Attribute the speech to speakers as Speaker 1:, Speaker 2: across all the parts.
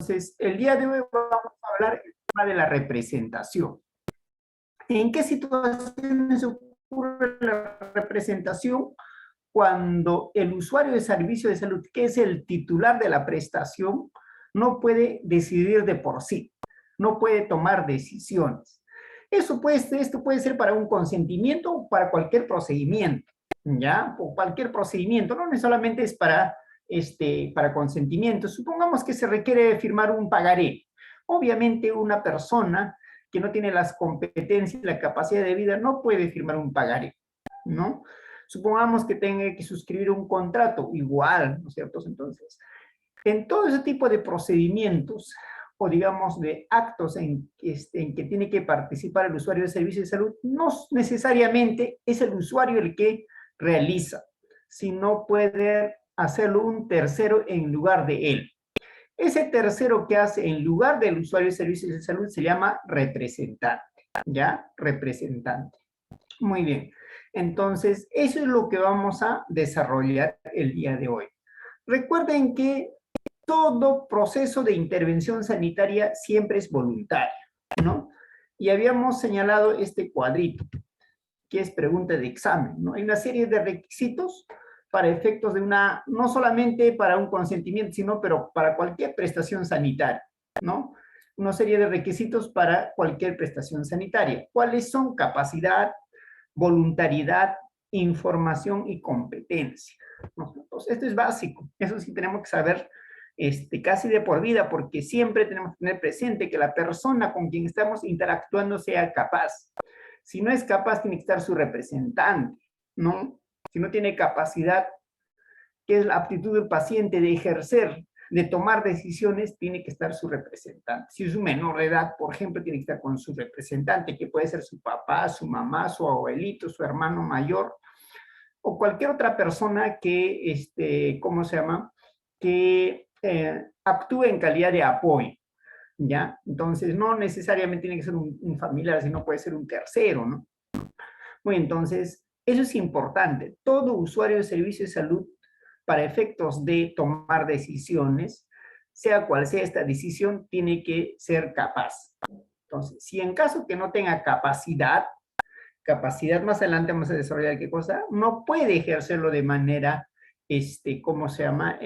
Speaker 1: Entonces, el día de hoy vamos a hablar del tema de la representación. ¿En qué situaciones ocurre la representación? Cuando el usuario de servicio de salud, que es el titular de la prestación, no puede decidir de por sí, no puede tomar decisiones. Esto puede ser para un consentimiento o para cualquier procedimiento, ¿ya? O cualquier procedimiento, no solamente es para consentimiento. Supongamos que se requiere firmar un pagaré. Obviamente una persona que no tiene las competencias y la capacidad de vida no puede firmar un pagaré, ¿no? Supongamos que tenga que suscribir un contrato, igual, ¿no es cierto? Entonces, en todo ese tipo de procedimientos, o digamos de actos en que tiene que participar el usuario de servicios de salud, no necesariamente es el usuario el que realiza, sino puede hacerlo un tercero en lugar de él. Ese tercero que hace en lugar del usuario de servicios de salud se llama representante, ¿ya? Representante. Muy bien. Entonces, eso es lo que vamos a desarrollar el día de hoy. Recuerden que todo proceso de intervención sanitaria siempre es voluntario, ¿no? Y habíamos señalado este cuadrito, que es pregunta de examen, ¿no? Hay una serie de requisitos para efectos de no solamente para un consentimiento, sino pero para cualquier prestación sanitaria, ¿no? Una serie de requisitos para cualquier prestación sanitaria. ¿Cuáles son? Capacidad, voluntariedad, información y competencia. Entonces, esto es básico, eso sí tenemos que saber casi de por vida, porque siempre tenemos que tener presente que la persona con quien estamos interactuando sea capaz. Si no es capaz, tiene que estar su representante, ¿no? Si no tiene capacidad, que es la aptitud del paciente de ejercer, de tomar decisiones, tiene que estar su representante. Si es un menor de edad, por ejemplo, tiene que estar con su representante, que puede ser su papá, su mamá, su abuelito, su hermano mayor, o cualquier otra persona que, ¿cómo se llama? Que actúe en calidad de apoyo, ¿ya? Entonces, no necesariamente tiene que ser un familiar, sino puede ser un tercero, ¿no? Bueno, entonces, eso es importante. Todo usuario de servicio de salud, para efectos de tomar decisiones, sea cual sea esta decisión, tiene que ser capaz. Entonces, si en caso que no tenga capacidad más adelante vamos a desarrollar qué cosa, no puede ejercerlo de manera, ¿cómo se llama?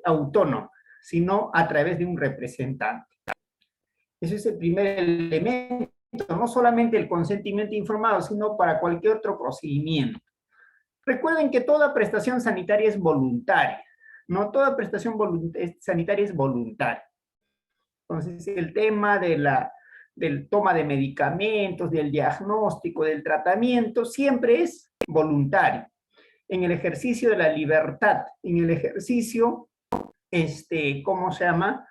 Speaker 1: Autónoma, sino a través de un representante. Ese es el primer elemento, no solamente el consentimiento informado, sino para cualquier otro procedimiento. Recuerden que toda prestación sanitaria es voluntaria, no toda prestación sanitaria es voluntaria. Entonces, el tema del toma de medicamentos, del diagnóstico, del tratamiento, siempre es voluntario. En el ejercicio de la libertad, en el ejercicio, ¿cómo se llama?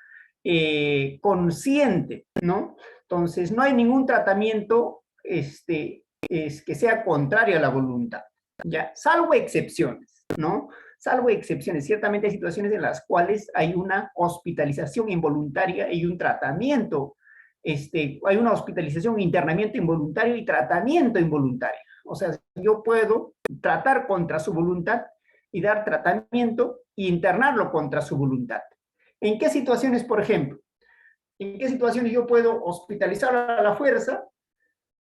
Speaker 1: Consciente, ¿no? Entonces, no hay ningún tratamiento que sea contrario a la voluntad, ¿ya? Salvo excepciones, ¿no? Salvo excepciones. Ciertamente hay situaciones en las cuales hay una hospitalización involuntaria y un tratamiento, hay una hospitalización, internamiento involuntario y tratamiento involuntario. O sea, yo puedo tratar contra su voluntad y dar tratamiento e internarlo contra su voluntad. ¿En qué situaciones, por ejemplo? ¿En qué situaciones yo puedo hospitalizar a la fuerza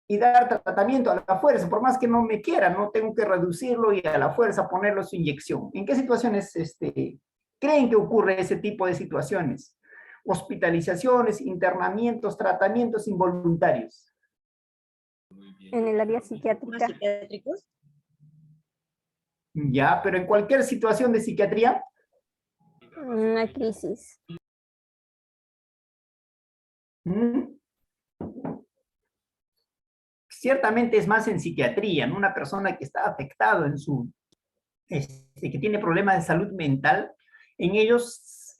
Speaker 1: y dar tratamiento a la fuerza? Por más que no me quiera, no tengo que reducirlo y a la fuerza ponerlo su inyección. ¿En qué situaciones creen que ocurre ese tipo de situaciones? Hospitalizaciones, internamientos, tratamientos involuntarios.
Speaker 2: En el área psiquiátrica.
Speaker 3: ¿Psiquiátricos?
Speaker 1: Ya, pero en cualquier situación de psiquiatría.
Speaker 2: Una crisis.
Speaker 1: Ciertamente es más en psiquiatría, ¿no? Una persona que está afectada que tiene problemas de salud mental, en ellos,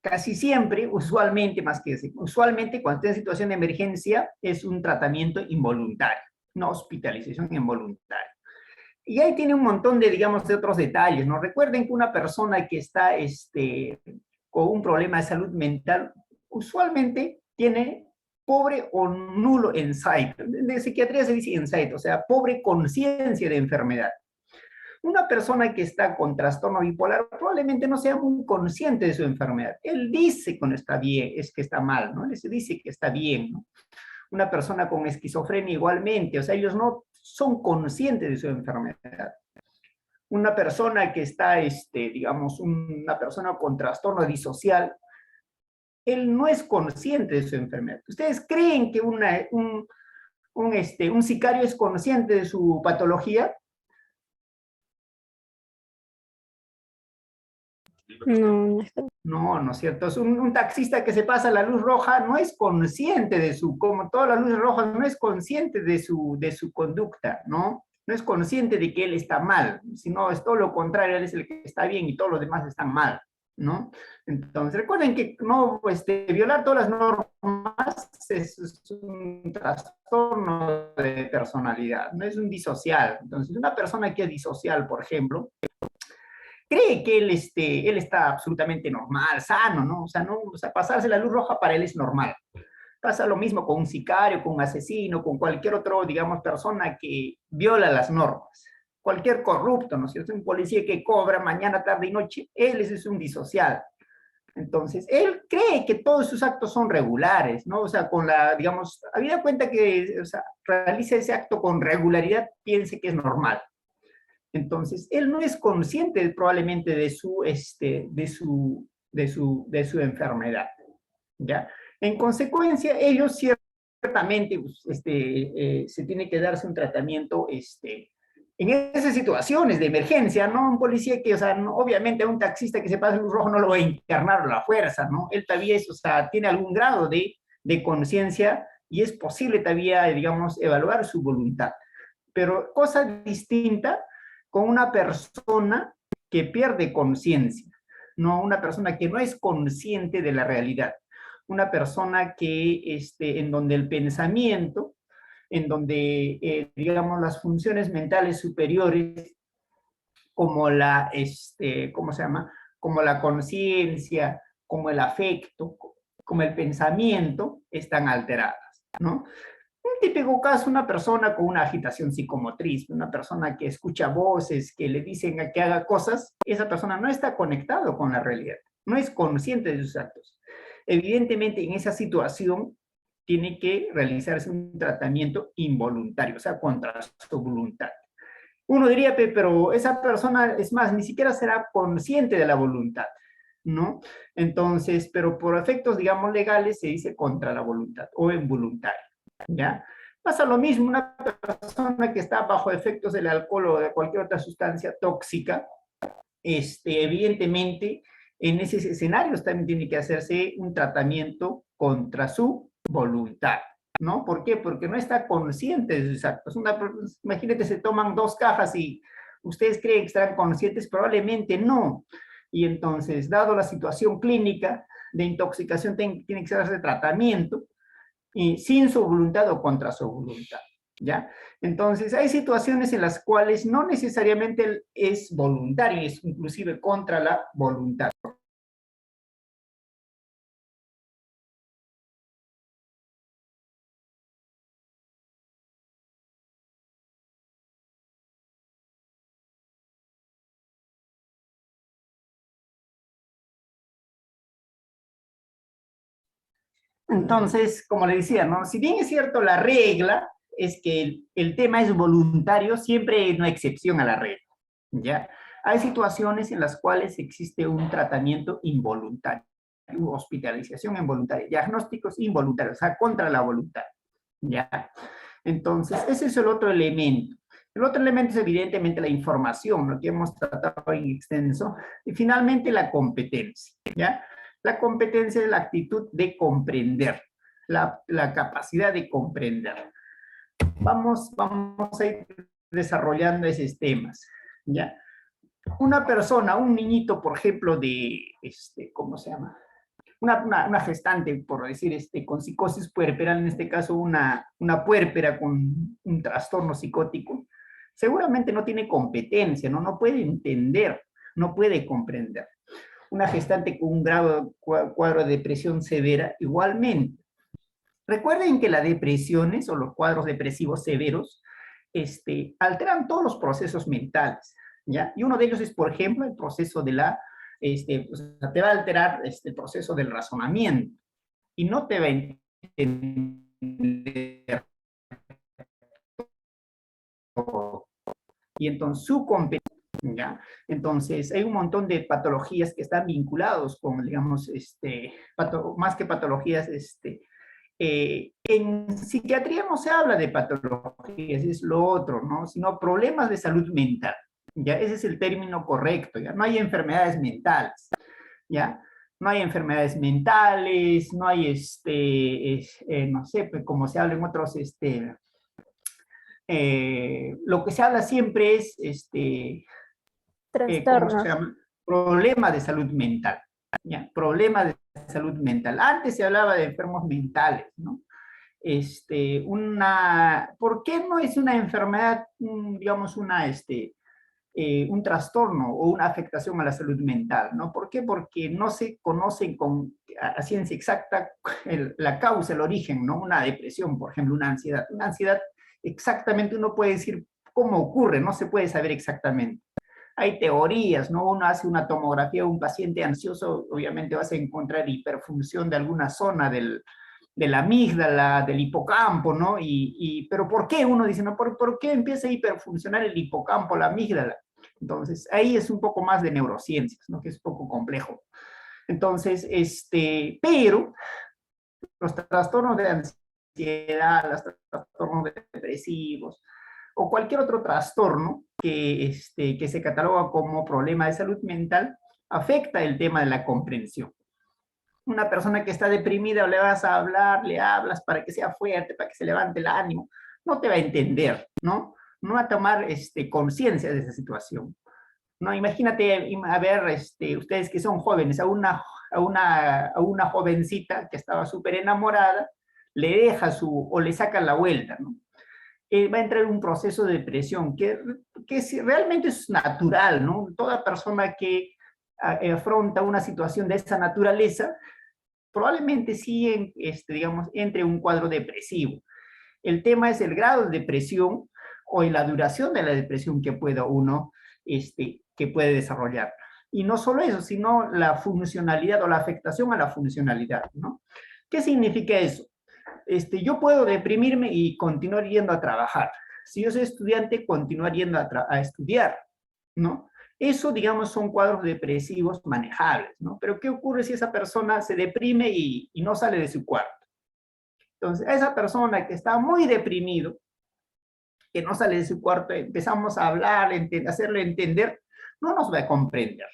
Speaker 1: casi siempre, usualmente cuando está en situación de emergencia, es un tratamiento involuntario, una hospitalización involuntaria. Y ahí tiene un montón de, digamos, de otros detalles, ¿no? Recuerden que una persona que está con un problema de salud mental, usualmente tiene pobre o nulo insight. De psiquiatría se dice insight, o sea, pobre conciencia de enfermedad. Una persona que está con trastorno bipolar probablemente no sea muy consciente de su enfermedad. Él dice que no está bien, es que está mal, ¿no? Él dice que está bien, ¿no? Una persona con esquizofrenia igualmente, o sea, ellos no son conscientes de su enfermedad. Una persona que está, digamos, una persona con trastorno disocial, él no es consciente de su enfermedad. ¿Ustedes creen que un sicario es consciente de su patología?
Speaker 2: No, no es
Speaker 1: No, no es cierto. Es un taxista que se pasa la luz roja no es consciente de su, como todas las luces rojas, no es consciente de su conducta, ¿no? No es consciente de que él está mal, sino es todo lo contrario, él es el que está bien y todos los demás están mal, ¿no? Entonces, recuerden que no, violar todas las normas es un trastorno de personalidad, no es un disocial. Entonces, una persona que es disocial, por ejemplo, cree que él está absolutamente normal, sano, ¿no? O sea, pasarse la luz roja para él es normal. Pasa lo mismo con un sicario, con un asesino, con cualquier otro, digamos, persona que viola las normas. Cualquier corrupto, ¿no es cierto? Un policía que cobra mañana, tarde y noche, él es un disocial. Entonces, él cree que todos sus actos son regulares, ¿no? O sea, digamos, habida cuenta que, o sea, realiza ese acto con regularidad, piense que es normal. Entonces, él no es consciente probablemente de su enfermedad, ¿ya? En consecuencia, ellos ciertamente se tiene que darse un tratamiento en esas situaciones de emergencia, ¿no? Un policía que, o sea, obviamente a un taxista que se pasa luz rojo no lo va a internar a la fuerza, ¿no? Él todavía o sea, tiene algún grado de conciencia y es posible todavía, digamos, evaluar su voluntad. Pero cosa distinta con una persona que pierde conciencia, no una persona que no es consciente de la realidad, una persona que, en donde el pensamiento, en donde, digamos, las funciones mentales superiores, como ¿cómo se llama? Como la conciencia, como el afecto, como el pensamiento, están alteradas, ¿no? Un típico caso, una persona con una agitación psicomotriz, una persona que escucha voces, que le dicen que haga cosas, esa persona no está conectado con la realidad, no es consciente de sus actos. Evidentemente, en esa situación, tiene que realizarse un tratamiento involuntario, o sea, contra su voluntad. Uno diría, pero esa persona, es más, ni siquiera será consciente de la voluntad, ¿no? Entonces, pero por efectos, digamos, legales, se dice contra la voluntad o involuntario. ¿Ya? Pasa lo mismo, una persona que está bajo efectos del alcohol o de cualquier otra sustancia tóxica, evidentemente, en esos escenarios también tiene que hacerse un tratamiento contra su voluntad, ¿no? ¿Por qué? Porque no está consciente de sus actos. Imagínate, se toman 2 cajas y ustedes creen que estarán conscientes, probablemente no. Y entonces, dado la situación clínica de intoxicación, tiene que hacerse tratamiento, y sin su voluntad o contra su voluntad, ¿ya? Entonces, hay situaciones en las cuales no necesariamente es voluntario, es inclusive contra la voluntad. Entonces, como le decía, ¿no? Si bien es cierto, la regla es que el tema es voluntario, siempre hay una excepción a la regla, ¿ya? Hay situaciones en las cuales existe un tratamiento involuntario, hospitalización involuntaria, diagnósticos involuntarios, o sea, contra la voluntad, ¿ya? Entonces, ese es el otro elemento. El otro elemento es evidentemente la información, lo que hemos tratado en extenso, y finalmente la competencia, ¿ya? La competencia es la actitud de comprender, la capacidad de comprender. Vamos a ir desarrollando esos temas, ¿ya? Una persona, un niñito, por ejemplo, ¿cómo se llama? Una gestante, por decir, con psicosis puerperal, en este caso una puérpera con un trastorno psicótico, seguramente no tiene competencia, ¿no? No puede entender, no puede comprender. Una gestante con un grado cuadro de depresión severa, igualmente. Recuerden que las depresiones o los cuadros depresivos severos alteran todos los procesos mentales. ¿ya? Y uno de ellos es, por ejemplo, el proceso de la, o sea, te va a alterar el proceso del razonamiento y no te va a entender todo. Y entonces su competencia, ¿ya? Entonces hay un montón de patologías que están vinculados con, digamos, más que patologías, en psiquiatría no se habla de patologías, es lo otro, ¿no? Sino problemas de salud mental, ¿ya? Ese es el término correcto, ¿ya? No hay enfermedades mentales, ¿ya? No hay enfermedades mentales, no hay, no sé, pues, como se habla en otros, lo que se habla siempre es, ¿cómo se
Speaker 2: Trastornos.
Speaker 1: llama? Problema de salud mental, ¿ya? Problema de salud mental. Antes se hablaba de enfermos mentales, ¿no? ¿Por qué no es una enfermedad, digamos, un trastorno o una afectación a la salud mental, ¿no? ¿Por qué? Porque no se conocen a ciencia exacta la causa, el origen, ¿no? Una depresión, por ejemplo, una ansiedad. Una ansiedad, exactamente uno puede decir cómo ocurre, no se puede saber exactamente. Hay teorías, ¿no? Uno hace una tomografía de un paciente ansioso, obviamente vas a encontrar hiperfunción de alguna zona de la amígdala, del hipocampo, ¿no? Pero ¿por qué? Uno dice, ¿no? ¿Por qué empieza a hiperfuncionar el hipocampo, la amígdala? Entonces, ahí es un poco más de neurociencias, ¿no? Que es un poco complejo. Entonces, pero los trastornos de ansiedad, los trastornos depresivos, o cualquier otro trastorno que se cataloga como problema de salud mental, afecta el tema de la comprensión. Una persona que está deprimida, le vas a hablar, le hablas para que sea fuerte, para que se levante el ánimo, no te va a entender, ¿no? No va a tomar conciencia de esa situación. No, imagínate, a ver, ustedes que son jóvenes, a una jovencita que estaba súper enamorada, le deja o le saca la vuelta, ¿no? Va a entrar en un proceso de depresión que realmente es natural, ¿no? Toda persona que afronta una situación de esa naturaleza, probablemente sí, digamos, entre un cuadro depresivo. El tema es el grado de depresión o la duración de la depresión que pueda uno, que puede desarrollar. Y no solo eso, sino la funcionalidad o la afectación a la funcionalidad, ¿no? ¿Qué significa eso? Yo puedo deprimirme y continuar yendo a trabajar. Si yo soy estudiante, continuar yendo a estudiar, ¿no? Eso, digamos, son cuadros depresivos manejables, ¿no? Pero ¿qué ocurre si esa persona se deprime y no sale de su cuarto? Entonces, a esa persona que está muy deprimido, que no sale de su cuarto, empezamos a hablar, hacerle entender, no nos va a comprender.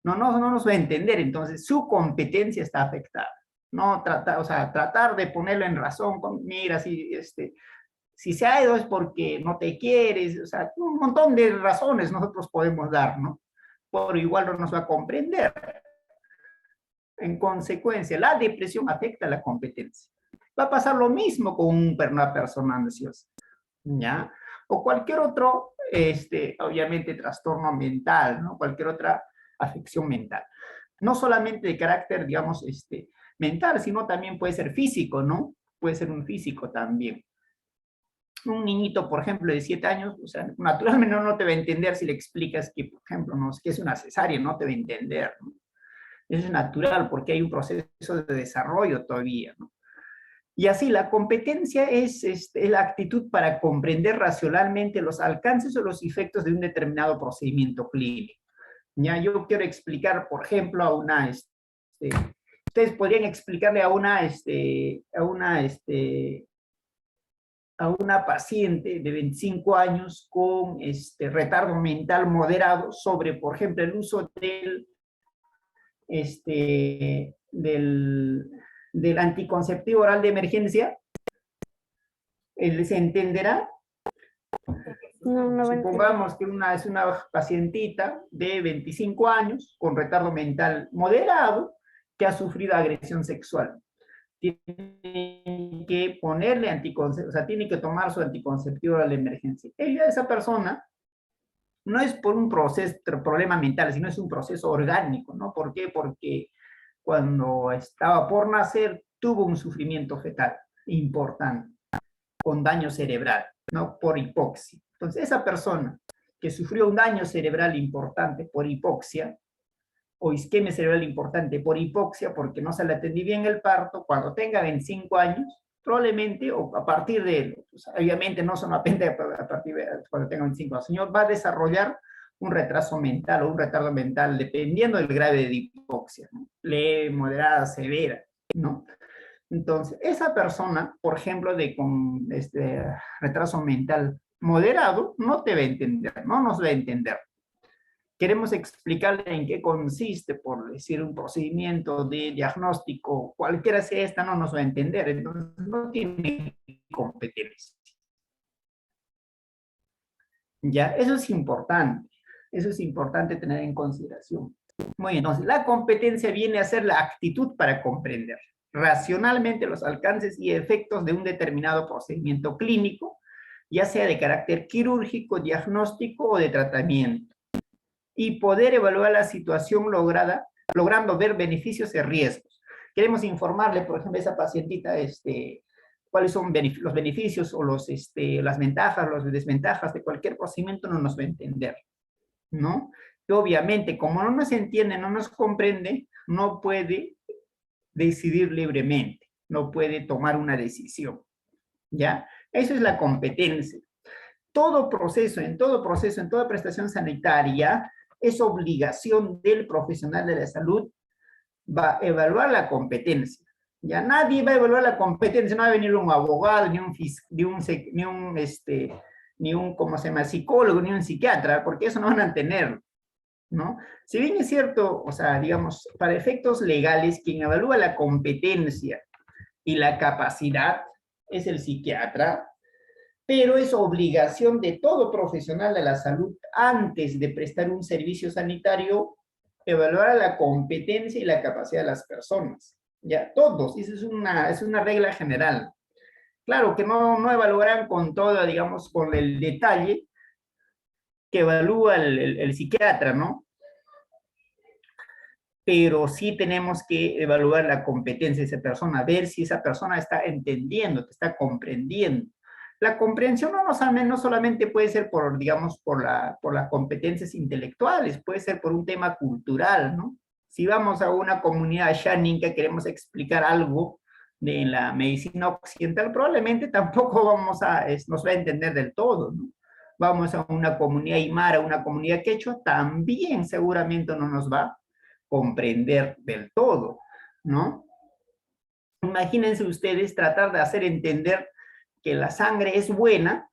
Speaker 1: No nos va a entender, entonces su competencia está afectada. No tratar de ponerlo en razón, mira, si se ha ido es porque no te quieres, o sea, un montón de razones nosotros podemos dar, ¿no? Pero igual no nos va a comprender. En consecuencia, la depresión afecta a la competencia. Va a pasar lo mismo con una persona ansiosa, ¿ya? O cualquier otro, obviamente, trastorno mental, ¿no? Cualquier otra afección mental. No solamente de carácter, digamos, mental, sino también puede ser físico, ¿no? Puede ser un físico también. Un niñito, por ejemplo, de 7 años, o sea, naturalmente no te va a entender si le explicas que, por ejemplo, no, que es una cesárea, no te va a entender, ¿no? Eso es natural porque hay un proceso de desarrollo todavía, ¿no? Y así, la competencia es la actitud para comprender racionalmente los alcances o los efectos de un determinado procedimiento clínico. Ya, yo quiero explicar, por ejemplo, ustedes podrían explicarle a una paciente de 25 años con retardo mental moderado sobre, por ejemplo, el uso del anticonceptivo oral de emergencia. ¿Se entenderá?
Speaker 2: No, no va a entender.
Speaker 1: Supongamos que es una pacientita de 25 años con retardo mental moderado que ha sufrido agresión sexual. Tiene que ponerle anticonceptivo, o sea, tiene que tomar su anticonceptivo oral de emergencia. Esa persona no es por un problema mental, sino es un proceso orgánico, ¿no? ¿Por qué? Porque cuando estaba por nacer tuvo un sufrimiento fetal importante, con daño cerebral, ¿no? Por hipoxia. Entonces, esa persona que sufrió un daño cerebral importante por hipoxia, o isquemia cerebral importante por hipoxia, porque no se le atendí bien el parto, cuando tenga 25 años, probablemente, o a partir de, pues, obviamente no solamente a partir de cuando tenga 25 años, el señor va a desarrollar un retraso mental o un retardo mental, dependiendo del grado de hipoxia, ¿no? Leve, moderada, severa, ¿no? Entonces, esa persona, por ejemplo, con este retraso mental moderado, no te va a entender, no nos va a entender. Queremos explicarle en qué consiste, por decir, un procedimiento de diagnóstico, cualquiera sea esta, no nos va a entender, entonces no tiene competencia. ¿Ya? Eso es importante tener en consideración. Muy bien, entonces la competencia viene a ser la actitud para comprender racionalmente los alcances y efectos de un determinado procedimiento clínico, ya sea de carácter quirúrgico, diagnóstico o de tratamiento, y poder evaluar la situación logrando ver beneficios y riesgos. Queremos informarle, por ejemplo, a esa pacientita, cuáles son los beneficios o las ventajas, las desventajas de cualquier procedimiento, no nos va a entender, ¿no? Y obviamente, como no nos entiende, no nos comprende, no puede decidir libremente, no puede tomar una decisión, ¿ya? Eso es la competencia. En toda prestación sanitaria, es obligación del profesional de la salud va a evaluar la competencia. Ya nadie va a evaluar la competencia, no va a venir un abogado, ni un ¿cómo se llama?, psicólogo, ni un psiquiatra, porque eso no van a tener, ¿no? Si bien es cierto, o sea, digamos, para efectos legales, quien evalúa la competencia y la capacidad es el psiquiatra, pero es obligación de todo profesional de la salud, antes de prestar un servicio sanitario, evaluar la competencia y la capacidad de las personas. Ya, todos, esa es una regla general. Claro que no evaluarán con todo, digamos, con el detalle que evalúa el psiquiatra, ¿no? Pero sí tenemos que evaluar la competencia de esa persona, ver si esa persona está entendiendo, está comprendiendo. La comprensión no solamente puede ser digamos, por las competencias intelectuales, puede ser por un tema cultural, ¿no? Si vamos a una comunidad shaninka, queremos explicar algo de la medicina occidental, probablemente tampoco nos va a entender del todo, ¿no? Vamos a una comunidad aymara, una comunidad quechua, también seguramente no nos va a comprender del todo, ¿no? Imagínense ustedes tratar de hacer entender que la sangre es buena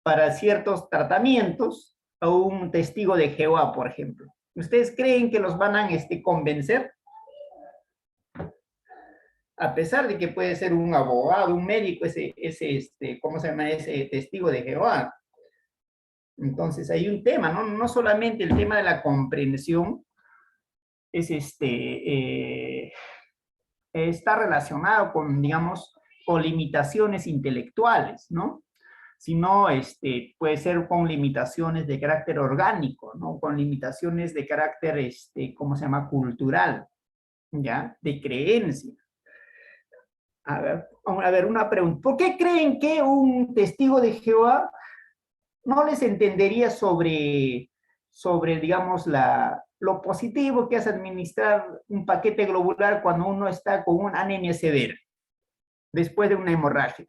Speaker 1: para ciertos tratamientos a un testigo de Jehová, por ejemplo. ¿Ustedes creen que los van a convencer? A pesar de que puede ser un abogado, un médico, ¿cómo se llama? Ese testigo de Jehová. Entonces hay un tema, ¿no? No solamente el tema de la comprensión está relacionado con, digamos, con limitaciones intelectuales, ¿no? Sino puede ser con limitaciones de carácter orgánico, ¿no? Con limitaciones de carácter, ¿cómo se llama?, cultural, ¿ya? De creencia. A ver, una pregunta. ¿Por qué creen que un testigo de Jehová no les entendería sobre digamos, lo positivo que es administrar un paquete globular cuando uno está con una anemia severa, después de una hemorragia?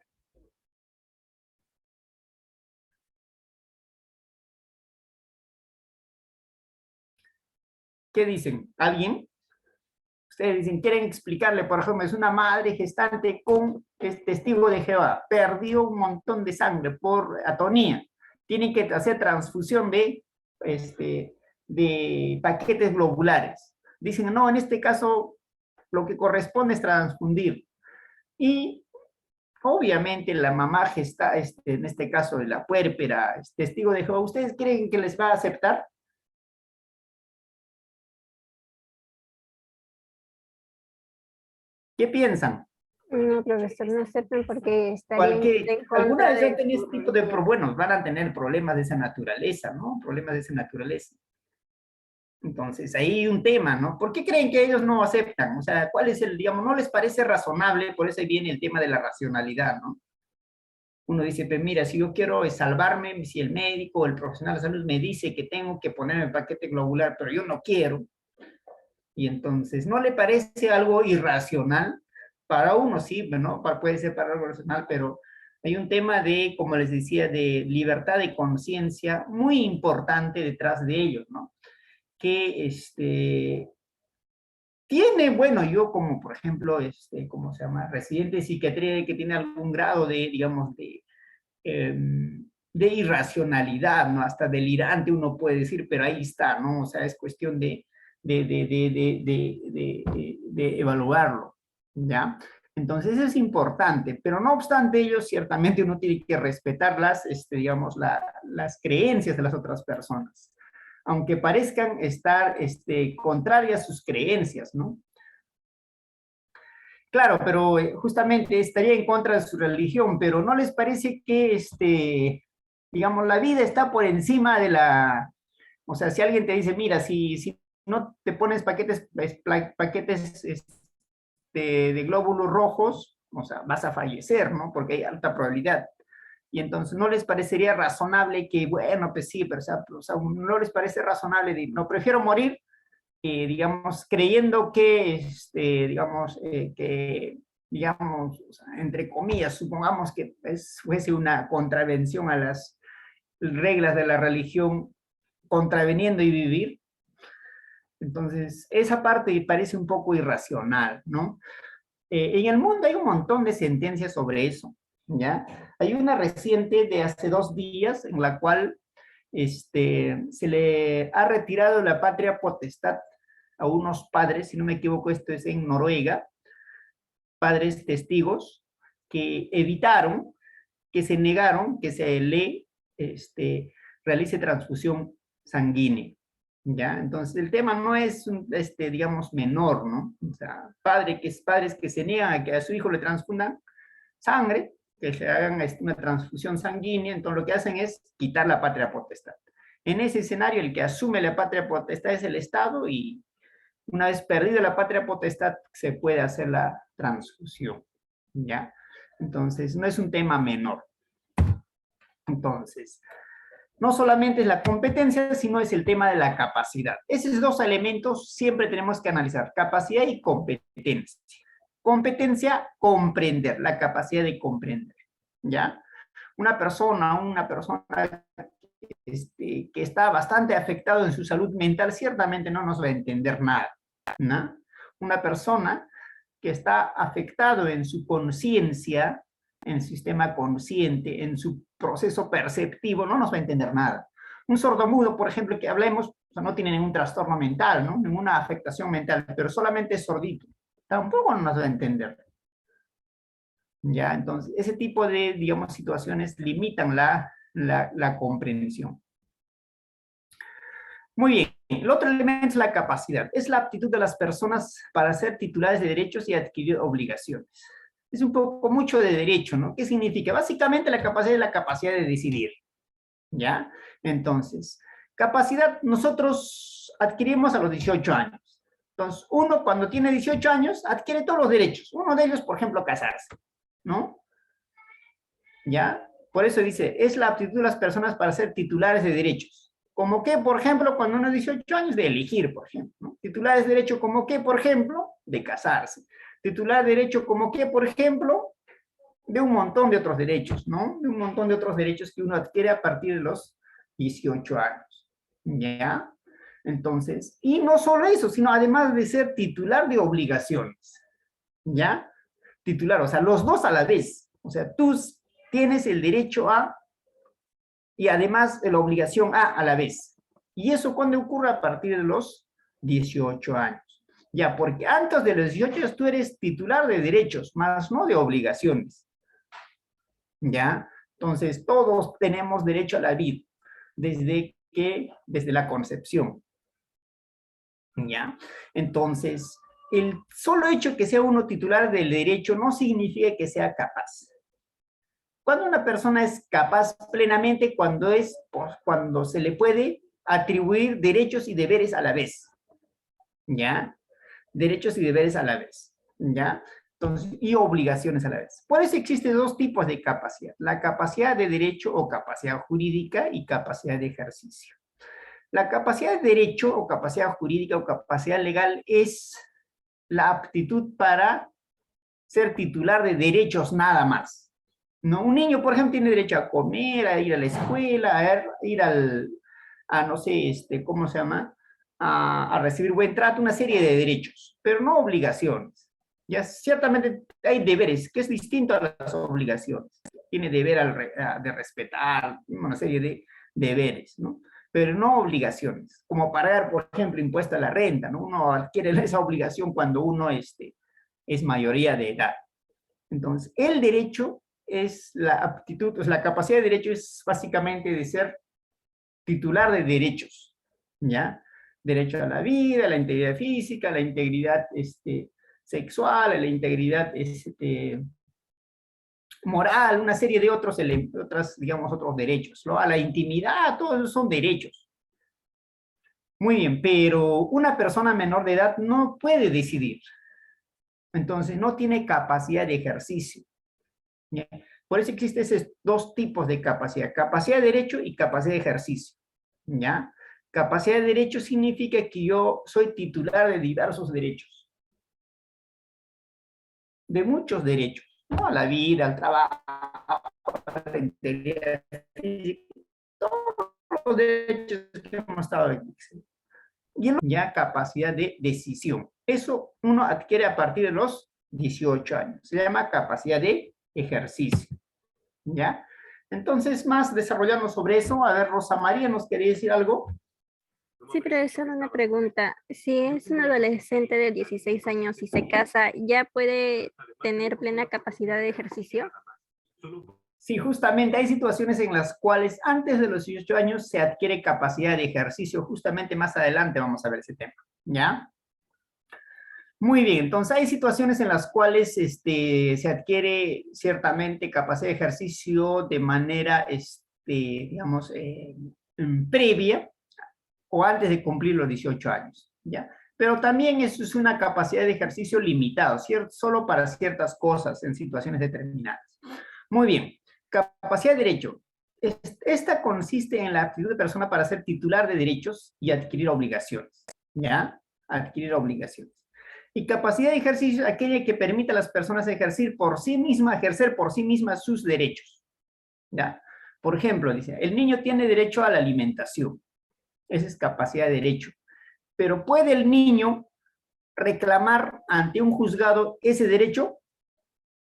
Speaker 1: ¿Qué dicen? ¿Alguien? Ustedes dicen, quieren explicarle, por ejemplo, es una madre gestante con testigo de Jehová, perdió un montón de sangre por atonía, tienen que hacer transfusión de paquetes globulares. Dicen, no, en este caso lo que corresponde es transfundir. Y obviamente la mamá gesta, en este caso de la puérpera, testigo de Jehová, ¿ustedes creen que les va a aceptar? ¿Qué piensan?
Speaker 2: No, profesor, no aceptan porque estarían en
Speaker 1: ¿Alguna
Speaker 2: contra
Speaker 1: vez han
Speaker 2: de
Speaker 1: tenido este tipo de
Speaker 2: su...
Speaker 1: bueno, van a tener problemas de esa naturaleza, ¿no? Problemas de esa naturaleza. Entonces, ahí hay un tema, ¿no? ¿Por qué creen que ellos no aceptan? O sea, ¿cuál es digamos, no les parece razonable? Por eso ahí viene el tema de la racionalidad, ¿no? Uno dice, pues mira, si yo quiero salvarme, si el médico o el profesional de salud me dice que tengo que ponerme el paquete globular, pero yo no quiero, y entonces, ¿no le parece algo irracional? Para uno sí, ¿no? Puede ser para algo racional, pero hay un tema de, como les decía, de libertad de conciencia muy importante detrás de ellos, ¿no? Que tiene, bueno, yo como, por ejemplo, ¿cómo se llama? Residente de psiquiatría que tiene algún grado de, digamos, de irracionalidad, ¿no? Hasta delirante uno puede decir, pero ahí está, ¿no? O sea, es cuestión de evaluarlo, ¿ya? Entonces es importante, pero no obstante ello, ciertamente uno tiene que respetar digamos, las creencias de las otras personas, aunque parezcan estar contrarias a sus creencias, ¿no? Claro, pero justamente estaría en contra de su religión, pero ¿no les parece que, digamos, la vida está por encima de la... O sea, si alguien te dice, mira, si no te pones paquetes de glóbulos rojos, o sea, vas a fallecer, ¿no? Porque hay alta probabilidad. Y entonces, ¿no les parecería razonable que, bueno, pues sí, pero o sea no les parece razonable, no, prefiero morir digamos, creyendo digamos, o sea, entre comillas, supongamos que fuese una contravención a las reglas de la religión, contraveniendo y vivir. Entonces, esa parte parece un poco irracional, ¿no? En el mundo hay un montón de sentencias sobre eso, ¿ya? Hay una reciente de hace 2 días en la cual se le ha retirado la patria potestad a unos padres, si no me equivoco, esto es en Noruega, padres testigos, que evitaron, que se negaron que se le realice transfusión sanguínea. ¿Ya? Entonces, el tema no es, digamos, menor, ¿no? O sea, padres que se niegan a que a su hijo le transfundan sangre, que se hagan una transfusión sanguínea, entonces lo que hacen es quitar la patria potestad. En ese escenario, el que asume la patria potestad es el Estado y una vez perdida la patria potestad, se puede hacer la transfusión, ¿ya? Entonces, no es un tema menor. Entonces, no solamente es la competencia, sino es el tema de la capacidad. Esos 2 elementos siempre tenemos que analizar, capacidad y competencia. Competencia, comprender, la capacidad de comprender, ¿ya? Una persona que está bastante afectado en su salud mental, ciertamente no nos va a entender nada, ¿no? Una persona que está afectado en su conciencia, en el sistema consciente, en su proceso perceptivo, no nos va a entender nada. Un sordomudo, por ejemplo, que hablemos, o sea, no tiene ningún trastorno mental, ¿no? Ninguna afectación mental, pero solamente es sordito. Tampoco nos va a entender. ¿Ya? Entonces, ese tipo de, digamos, situaciones limitan la comprensión. Muy bien. El otro elemento es la capacidad. Es la aptitud de las personas para ser titulares de derechos y adquirir obligaciones. Es un poco mucho de derecho, ¿no? ¿Qué significa? Básicamente la capacidad es la capacidad de decidir, ¿ya? Entonces, capacidad nosotros adquirimos a los 18 años. Entonces, uno cuando tiene 18 años adquiere todos los derechos. Uno de ellos, por ejemplo, casarse, ¿no? ¿Ya? Por eso dice, es la aptitud de las personas para ser titulares de derechos. Como que, por ejemplo, cuando uno tiene 18 años, de elegir, por ejemplo, ¿no? Titulares de derecho como que, por ejemplo, de casarse. Titular de derecho como que, por ejemplo, de un montón de otros derechos, ¿no? De un montón de otros derechos que uno adquiere a partir de los 18 años, ¿ya? Entonces, y no solo eso, sino además de ser titular de obligaciones, ¿ya? Titular, o sea, los dos a la vez. O sea, tú tienes el derecho a y además la obligación a la vez. ¿Y eso cuándo ocurre? A partir de los 18 años. Ya, porque antes de los 18 años tú eres titular de derechos, más no de obligaciones. ¿Ya? Entonces, todos tenemos derecho a la vida, desde la concepción. ¿Ya? Entonces, el solo hecho que sea uno titular del derecho no significa que sea capaz. Cuando una persona es capaz plenamente, cuando se le puede atribuir derechos y deberes a la vez. ¿Ya? Derechos y deberes a la vez. ¿Ya? Entonces, y obligaciones a la vez. Por eso existen dos tipos de capacidad. La capacidad de derecho o capacidad jurídica y capacidad de ejercicio. La capacidad de derecho o capacidad jurídica o capacidad legal es la aptitud para ser titular de derechos nada más. ¿No? Un niño, por ejemplo, tiene derecho a comer, a ir a la escuela, a ir a no sé, ¿cómo se llama? A recibir buen trato, una serie de derechos, pero no obligaciones. Ya ciertamente hay deberes, que es distinto a las obligaciones. Tiene deber de respetar, una serie de deberes, ¿no? Pero no obligaciones, como pagar, por ejemplo, impuesto a la renta, ¿no? Uno adquiere esa obligación cuando uno es mayoría de edad. Entonces, el derecho es la aptitud, pues la capacidad de derecho es básicamente de ser titular de derechos, ¿ya? Derecho a la vida, a la integridad física, a la integridad sexual, a la integridad moral, una serie de otros, digamos, otros derechos, ¿no? A la intimidad, todos esos son derechos. Muy bien, pero una persona menor de edad no puede decidir. Entonces, no tiene capacidad de ejercicio. ¿Ya? Por eso existen esos dos tipos de capacidad. Capacidad de derecho y capacidad de ejercicio. ¿Ya? Capacidad de derecho significa que yo soy titular de diversos derechos. De muchos derechos. ¿No? A la vida, al trabajo, a la integridad física, todos los derechos que hemos estado aquí. Y ya capacidad de decisión. Eso uno adquiere a partir de los 18 años. Se llama capacidad de ejercicio. ¿Ya? Entonces, más desarrollando sobre eso, a ver, Rosa María, ¿nos quería decir algo?
Speaker 2: Sí, pero es solo una pregunta. Si es un adolescente de 16 años y se casa, ¿ya puede tener plena capacidad de ejercicio?
Speaker 1: Sí, justamente hay situaciones en las cuales antes de los 18 años se adquiere capacidad de ejercicio. Justamente más adelante vamos a ver ese tema. ¿Ya? Muy bien, entonces hay situaciones en las cuales se adquiere ciertamente capacidad de ejercicio de manera, digamos, previa o antes de cumplir los 18 años, ¿ya? Pero también eso es una capacidad de ejercicio limitado, ¿cierto? Solo para ciertas cosas en situaciones determinadas. Muy bien, capacidad de derecho. Esta consiste en la aptitud de persona para ser titular de derechos y adquirir obligaciones, ¿ya? Adquirir obligaciones. Y capacidad de ejercicio, aquella que permite a las personas ejercer por sí mismas sus derechos. ¿Ya? Por ejemplo, dice, el niño tiene derecho a la alimentación. Esa es capacidad de derecho. Pero ¿puede el niño reclamar ante un juzgado ese derecho?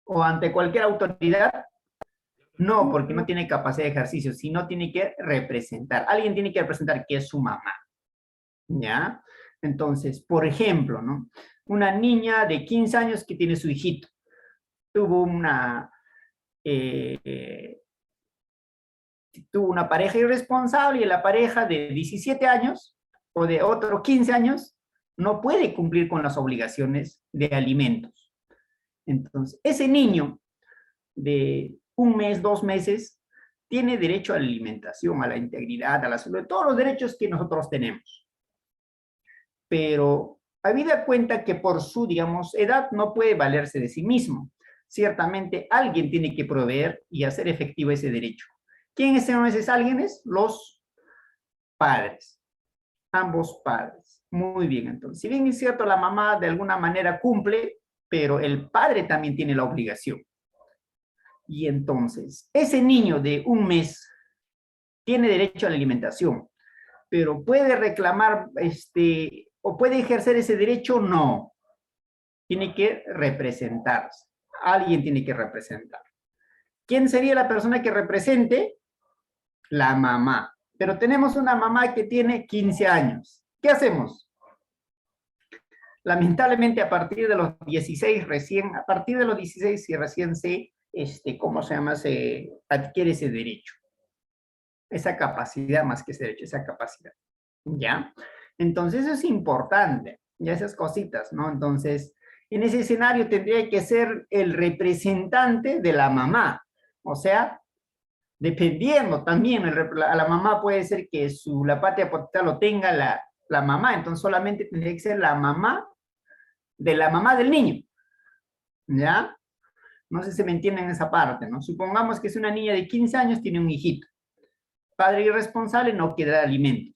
Speaker 1: ¿O ante cualquier autoridad? No, porque no tiene capacidad de ejercicio, sino tiene que representar. Alguien tiene que representar que es su mamá. ¿Ya? Entonces, por ejemplo, ¿no? Una niña de 15 años que tiene su hijito, tuvo una pareja irresponsable y la pareja de 17 años o de otros 15 años no puede cumplir con las obligaciones de alimentos. Entonces, ese niño de 1 mes, 2 meses, tiene derecho a la alimentación, a la integridad, a la salud, todos los derechos que nosotros tenemos. Pero habida cuenta que por su, digamos, edad no puede valerse de sí mismo. Ciertamente alguien tiene que proveer y hacer efectivo ese derecho. ¿Quiénes son esos alguienes? Los padres. Ambos padres. Muy bien, entonces. Si bien es cierto, la mamá de alguna manera cumple, pero el padre también tiene la obligación. Y entonces, ese niño de 1 mes tiene derecho a la alimentación, pero puede reclamar, o puede ejercer ese derecho, no. Tiene que representarse. Alguien tiene que representar. ¿Quién sería la persona que represente? La mamá. Pero tenemos una mamá que tiene 15 años. ¿Qué hacemos? Lamentablemente a partir de los 16 a partir de los 16 y recién ¿cómo se llama? Se adquiere ese derecho. Esa capacidad más que ese derecho, esa capacidad. ¿Ya? Entonces eso es importante, ya esas cositas, ¿no? Entonces, en ese escenario tendría que ser el representante de la mamá. O sea, dependiendo también, a la mamá puede ser que la patria potestad lo tenga la mamá, entonces solamente tendría que ser la mamá de la mamá del niño. ¿Ya? No sé si me entienden esa parte, ¿no? Supongamos que es una niña de 15 años, tiene un hijito. Padre irresponsable, no quiere dar alimentos.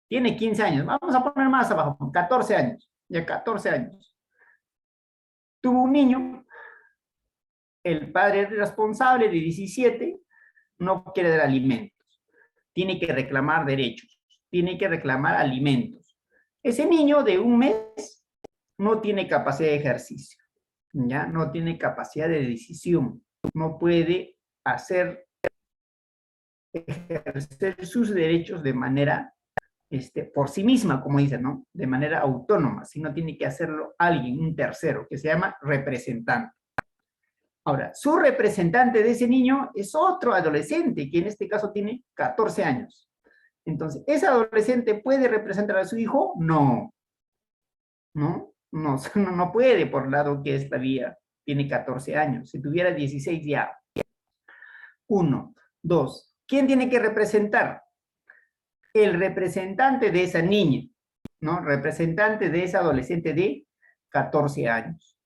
Speaker 1: Tiene 15 años, vamos a poner más abajo, 14 años, ya 14 años. Tuvo un niño, el padre es responsable de 17, no quiere dar alimentos. Tiene que reclamar derechos, tiene que reclamar alimentos. Ese niño de un mes no tiene capacidad de ejercicio, ¿ya? No tiene capacidad de decisión, no puede ejercer sus derechos de manera por sí misma, como dicen, ¿no? De manera autónoma, sino tiene que hacerlo alguien, un tercero, que se llama representante. Ahora, su representante de ese niño es otro adolescente, que en este caso tiene 14 años. Entonces, ¿ese adolescente puede representar a su hijo? No, no, no, no puede, por lado que esta vía tiene 14 años. Si tuviera 16 ya. Uno. Dos. ¿Quién tiene que representar? El representante de esa niña, ¿no? Representante de ese adolescente de 14 años.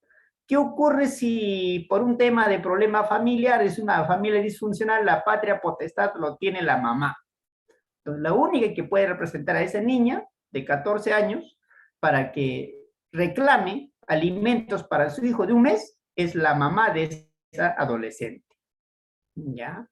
Speaker 1: ¿Qué ocurre si por un tema de problema familiar, es una familia disfuncional, la patria potestad lo tiene la mamá? Entonces, la única que puede representar a esa niña de 14 años para que reclame alimentos para su hijo de un mes es la mamá de esa adolescente. ¿Ya?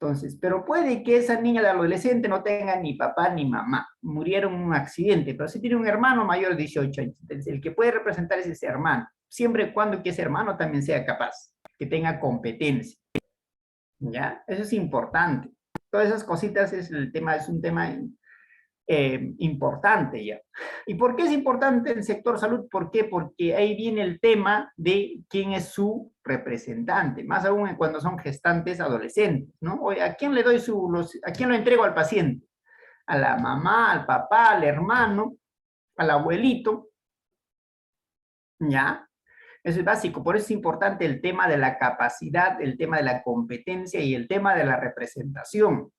Speaker 1: Entonces, pero puede que esa niña de adolescente no tenga ni papá ni mamá, murieron en un accidente, pero sí tiene un hermano mayor de 18 años. Entonces, el que puede representar es ese hermano, siempre y cuando que ese hermano también sea capaz, que tenga competencia. ¿Ya? Eso es importante. Todas esas cositas es un tema importante ya. ¿Y por qué es importante el sector salud? ¿Por qué? Porque ahí viene el tema de quién es su representante, más aún cuando son gestantes adolescentes, ¿no? Oye, ¿a quién le doy a quién lo entrego al paciente? A la mamá, al papá, al hermano, al abuelito, ¿ya? Eso es básico, por eso es importante el tema de la capacidad, el tema de la competencia y el tema de la representación.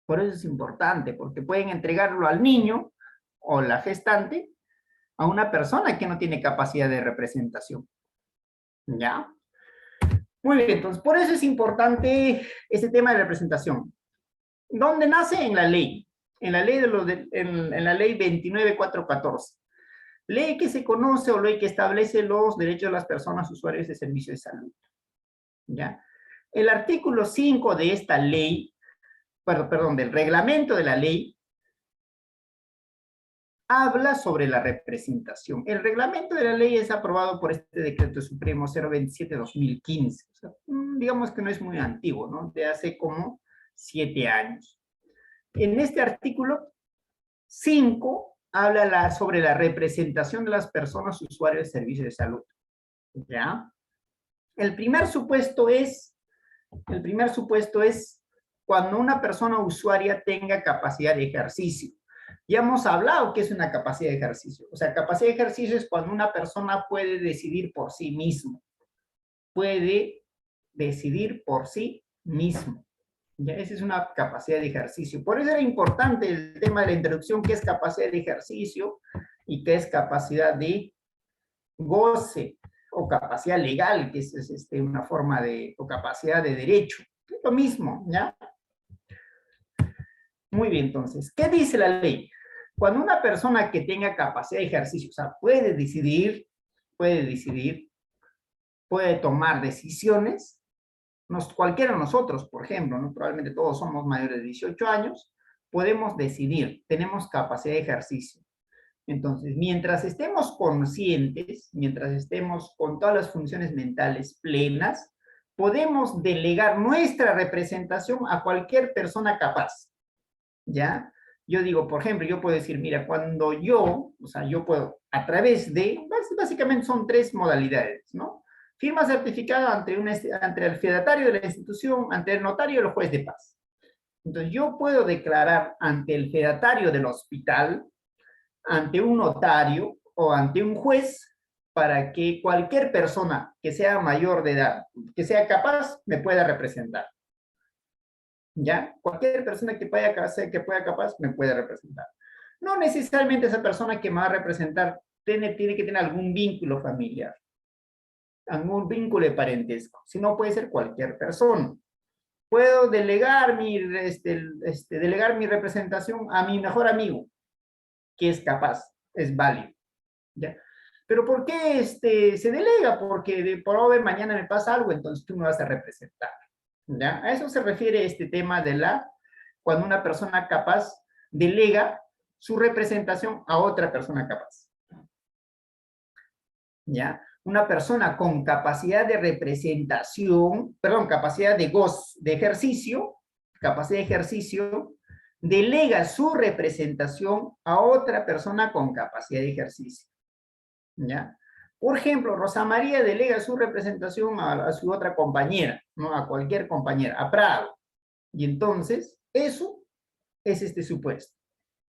Speaker 1: Por eso es importante, porque pueden entregarlo al niño o la gestante a una persona que no tiene capacidad de representación. ¿Ya? Muy bien, entonces, por eso es importante este tema de representación. ¿Dónde nace? En la ley. En la ley, en la ley 29414. Ley que se conoce o ley que establece los derechos de las personas usuarias de servicios de salud. ¿Ya? El artículo 5 de esta ley, perdón, del reglamento de la ley, habla sobre la representación. El reglamento de la ley es aprobado por este decreto supremo 027-2015. O sea, digamos que no es muy antiguo, ¿no? De hace como 7 años. En este artículo 5 habla sobre la representación de las personas usuarias de servicios de salud. ¿Ya? El primer supuesto es cuando una persona usuaria tenga capacidad de ejercicio. Ya hemos hablado que es una capacidad de ejercicio. O sea, capacidad de ejercicio es cuando una persona puede decidir por sí mismo. Puede decidir por sí mismo. Ya, esa es una capacidad de ejercicio. Por eso era importante el tema de la introducción, qué es capacidad de ejercicio y qué es capacidad de goce o capacidad legal, que es una forma de, o capacidad de derecho. Es lo mismo, ¿ya? Muy bien, entonces, ¿qué dice la ley? Cuando una persona que tenga capacidad de ejercicio, o sea, puede tomar decisiones, cualquiera de nosotros, por ejemplo, ¿no? Probablemente todos somos mayores de 18 años, podemos decidir, tenemos capacidad de ejercicio. Entonces, mientras estemos conscientes, mientras estemos con todas las funciones mentales plenas, podemos delegar nuestra representación a cualquier persona capaz. ¿Ya? Yo digo, por ejemplo, yo puedo decir, mira, cuando yo puedo, a través de, básicamente son 3 modalidades, ¿no? Firma certificada ante el fedatario de la institución, ante el notario y el juez de paz. Entonces, yo puedo declarar ante el fedatario del hospital, ante un notario o ante un juez para que cualquier persona que sea mayor de edad, que sea capaz, me pueda representar. ¿Ya? Cualquier persona que pueda capaz me puede representar. No necesariamente esa persona que me va a representar tiene que tener algún vínculo familiar. algún vínculo de parentesco, sino puede ser cualquier persona. Puedo delegar delegar mi representación a mi mejor amigo, que es capaz, es válido, ¿ya? Pero ¿por qué se delega? Porque por obvio mañana me pasa algo, entonces tú me vas a representar, ¿ya? A eso se refiere este tema de cuando una persona capaz delega su representación a otra persona capaz, ¿ya? Una persona con capacidad de representación, perdón, capacidad de ejercicio, delega su representación a otra persona con capacidad de ejercicio, ¿ya? Por ejemplo, Rosa María delega su representación a su otra compañera, ¿no? A cualquier compañera, a Prado. Y entonces, eso es este supuesto,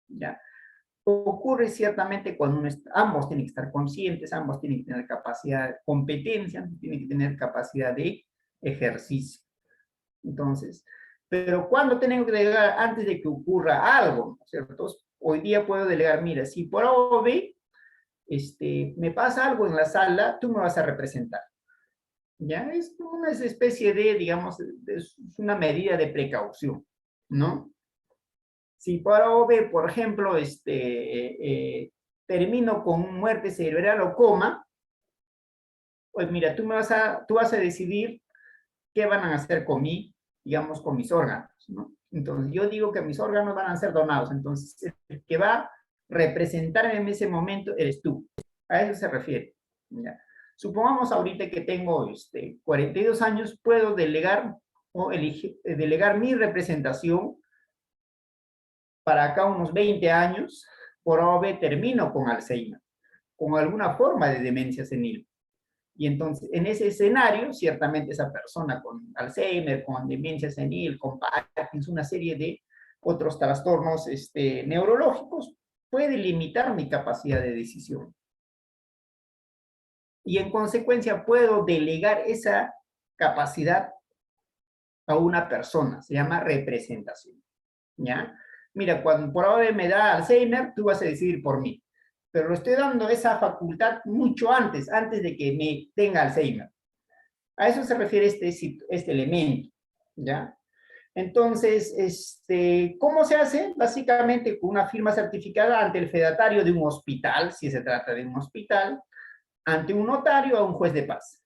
Speaker 1: ¿ya? Ocurre ciertamente cuando ambos tienen que estar conscientes, ambos tienen que tener capacidad, competencia, tienen que tener capacidad de ejercicio. Entonces, pero cuando tengo que delegar antes de que ocurra algo, ¿no es cierto? Hoy día puedo delegar, mira, si por A me pasa algo en la sala, tú me vas a representar. ¿Ya? Es una especie de, digamos, es una medida de precaución, ¿no? Si por OB, por ejemplo, termino con muerte cerebral o coma, pues mira, tú vas a decidir qué van a hacer con digamos, con mis órganos, ¿no? Entonces, yo digo que mis órganos van a ser donados, entonces, el que va a representarme en ese momento eres tú. A eso se refiere, ¿ya? Supongamos ahorita que tengo 42 años, puedo delegar delegar mi representación para acá unos 20 años, por OB termino con Alzheimer, con alguna forma de demencia senil. Y entonces, en ese escenario, ciertamente esa persona con Alzheimer, con demencia senil, con Parkinson, una serie de otros trastornos neurológicos, puede limitar mi capacidad de decisión. Y en consecuencia puedo delegar esa capacidad a una persona, se llama representación, ¿ya? Mira, cuando por ahora me da Alzheimer, tú vas a decidir por mí, pero le estoy dando esa facultad mucho antes de que me tenga Alzheimer. A eso se refiere este elemento, ¿ya? Entonces, ¿cómo se hace? Básicamente con una firma certificada ante el fedatario de un hospital, si se trata de un hospital, ante un notario o un juez de paz.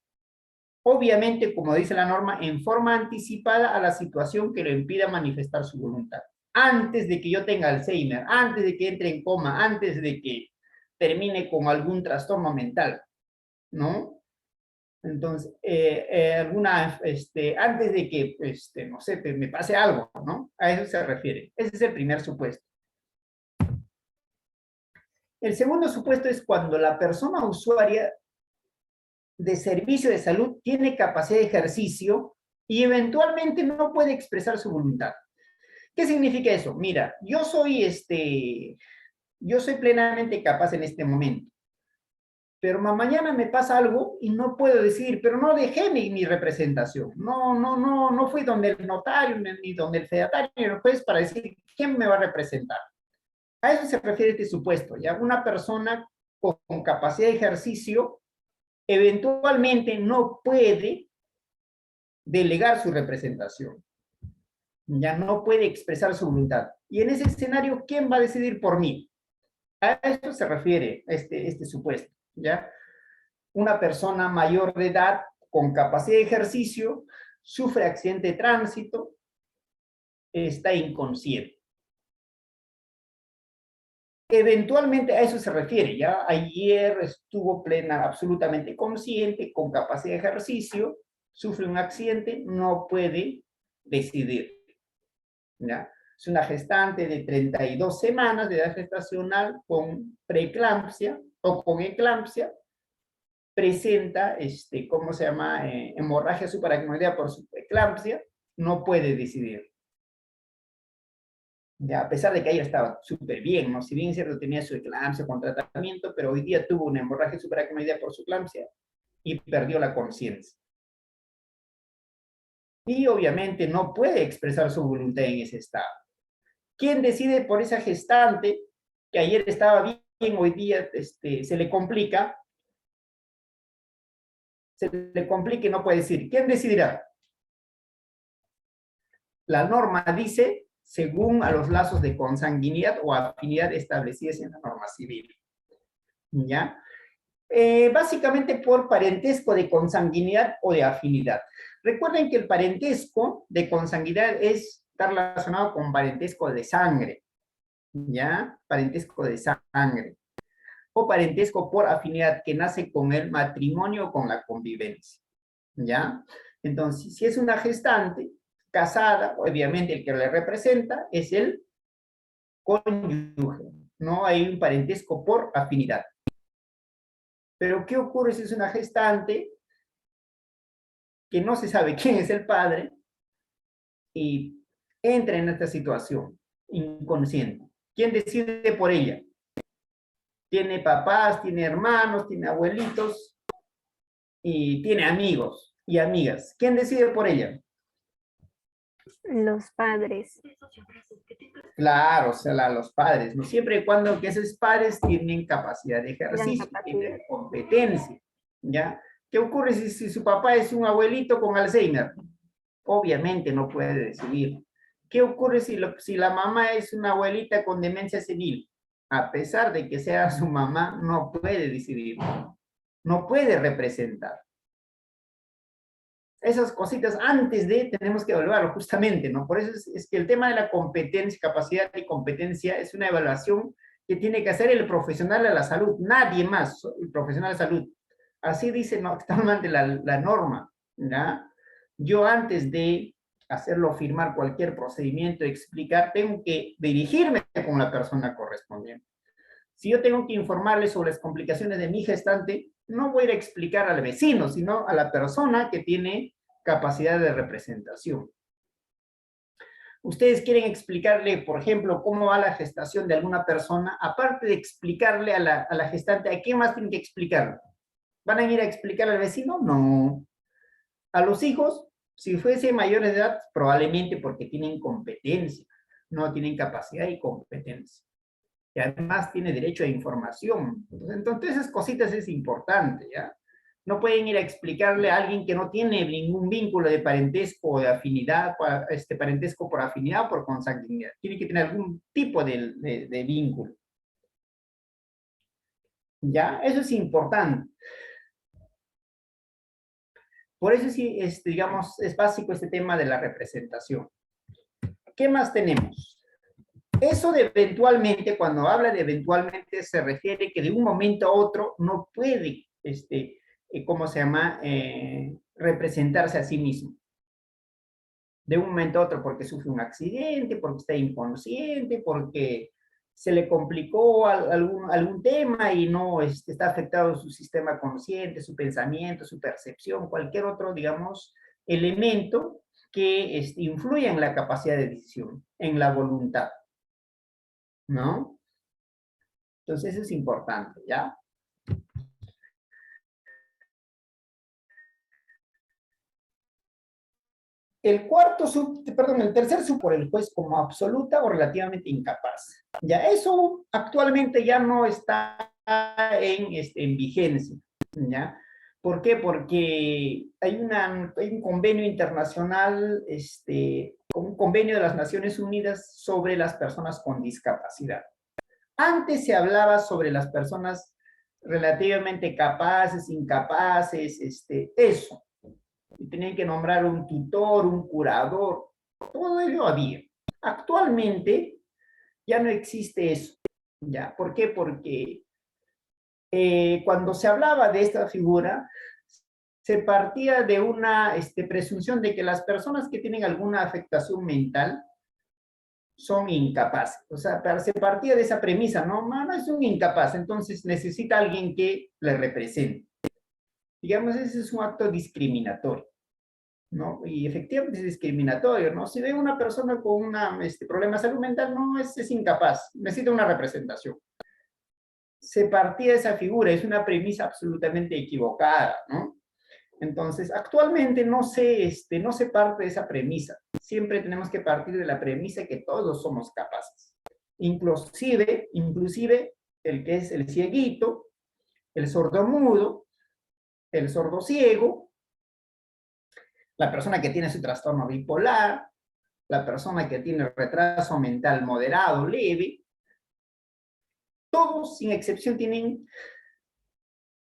Speaker 1: Obviamente, como dice la norma, en forma anticipada a la situación que lo impida manifestar su voluntad. Antes de que yo tenga Alzheimer, antes de que entre en coma, antes de que termine con algún trastorno mental, ¿no? Entonces, antes de que, no sé, me pase algo, ¿no? A eso se refiere. Ese es el primer supuesto. El segundo supuesto es cuando la persona usuaria de servicio de salud tiene capacidad de ejercicio y eventualmente no puede expresar su voluntad. ¿Qué significa eso? Mira, yo soy plenamente capaz en este momento, pero mañana me pasa algo y no puedo decir, pero no dejé mi representación, no fui donde el notario ni donde el fedatario, no juez para decir quién me va a representar. A eso se refiere este supuesto, ¿ya? Una persona con capacidad de ejercicio eventualmente no puede delegar su representación, ya no puede expresar su voluntad. Y en ese escenario, ¿quién va a decidir por mí? A esto se refiere este supuesto, ¿ya? Una persona mayor de edad con capacidad de ejercicio sufre accidente de tránsito, está inconsciente. Eventualmente a eso se refiere, ¿ya? Ayer estuvo absolutamente consciente, con capacidad de ejercicio, sufre un accidente, no puede decidir, ¿ya? Es una gestante de 32 semanas de edad gestacional con preeclampsia o con eclampsia, presenta, ¿cómo se llama? Hemorragia subaracnoidea por su eclampsia, no puede decidir. Ya, a pesar de que ayer estaba súper bien, ¿no? Si bien es cierto tenía su eclampsia con tratamiento, pero hoy día tuvo una hemorragia subaracnoidea por su eclampsia y perdió la conciencia. Y obviamente no puede expresar su voluntad en ese estado. ¿Quién decide por esa gestante que ayer estaba bien, hoy día se le complica? se le complique y no puede decir. ¿Quién decidirá? La norma dice, según a los lazos de consanguinidad o afinidad establecidos en la norma civil. ¿Ya? Básicamente por parentesco de consanguinidad o de afinidad. Recuerden que el parentesco de consanguinidad está relacionado con parentesco de sangre, ¿ya? Parentesco de sangre. O parentesco por afinidad que nace con el matrimonio o con la convivencia, ¿ya? Entonces, si es una gestante casada, obviamente el que le representa es el cónyuge, no hay un parentesco por afinidad. Pero, ¿qué ocurre si es una gestante que no se sabe quién es el padre y entra en esta situación inconsciente? ¿Quién decide por ella? Tiene papás, tiene hermanos, tiene abuelitos y tiene amigos y amigas. ¿Quién decide por ella?
Speaker 2: Los padres.
Speaker 1: Claro, o sea, los padres, ¿no? Siempre y cuando que esos padres tienen capacidad de
Speaker 2: Gran
Speaker 1: ejercicio,
Speaker 2: capacidad.
Speaker 1: tienen competencia, ¿ya? ¿Qué ocurre si su papá es un abuelito con Alzheimer? Obviamente no puede decidir. ¿Qué ocurre si la mamá es una abuelita con demencia senil? A pesar de que sea su mamá, no puede decidir, no puede representar. Esas cositas antes de tenemos que evaluarlo justamente, ¿no? Por eso es que el tema de la competencia, capacidad y competencia es una evaluación que tiene que hacer el profesional de la salud, nadie más, el profesional de salud. Así dice actualmente la norma, ¿ya? Yo antes de hacerlo firmar cualquier procedimiento, explicar, tengo que dirigirme con la persona correspondiente. Si yo tengo que informarle sobre las complicaciones de mi gestante, no voy a ir a explicar al vecino, sino a la persona que tiene capacidad de representación. Ustedes quieren explicarle, por ejemplo, cómo va la gestación de alguna persona, aparte de explicarle a la gestante, ¿a qué más tienen que explicarle? ¿Van a ir a explicar al vecino? No. A los hijos, si fuese mayores de edad, probablemente porque tienen competencia, no tienen capacidad y competencia. Y además tiene derecho a información. Entonces, esas cositas es importante, ¿ya? No pueden ir a explicarle a alguien que no tiene ningún vínculo de parentesco o de afinidad, parentesco por afinidad o por consanguinidad. Tiene que tener algún tipo de vínculo. ¿Ya? Eso es importante. Por eso sí, digamos, es básico este tema de la representación. ¿Qué más tenemos? Eso de eventualmente, cuando habla de eventualmente, se refiere que de un momento a otro no puede, ¿cómo se llama? Representarse a sí mismo. De un momento a otro porque sufre un accidente, porque está inconsciente, porque se le complicó algún tema y no está afectado su sistema consciente, su pensamiento, su percepción, cualquier otro, digamos, elemento que influya en la capacidad de decisión, en la voluntad, ¿no? Entonces eso es importante, ¿ya? El tercer sub por el juez como absoluta o relativamente incapaz. Ya, eso actualmente ya no está en vigencia, ¿ya? ¿Por qué? Porque hay un convenio internacional, un convenio de las Naciones Unidas sobre las personas con discapacidad. Antes se hablaba sobre las personas relativamente capaces, incapaces, eso. Y tenían que nombrar un tutor, un curador, todo ello había. Actualmente ya no existe eso, ¿ya? ¿Por qué? Porque cuando se hablaba de esta figura, se partía de una presunción de que las personas que tienen alguna afectación mental son incapaces. O sea, se partía de esa premisa, ¿no? No, es un incapaz, entonces necesita alguien que le represente. Digamos, ese es un acto discriminatorio, ¿no? Y efectivamente es discriminatorio, ¿no? Si ve una persona con un problema de salud mental, no, es incapaz, necesita una representación. Se partía de esa figura, es una premisa absolutamente equivocada, ¿no? Entonces, actualmente no se parte de esa premisa. Siempre tenemos que partir de la premisa que todos somos capaces. Inclusive el que es el cieguito, el sordomudo, el sordo ciego, la persona que tiene su trastorno bipolar, la persona que tiene retraso mental moderado, leve, todos sin excepción tienen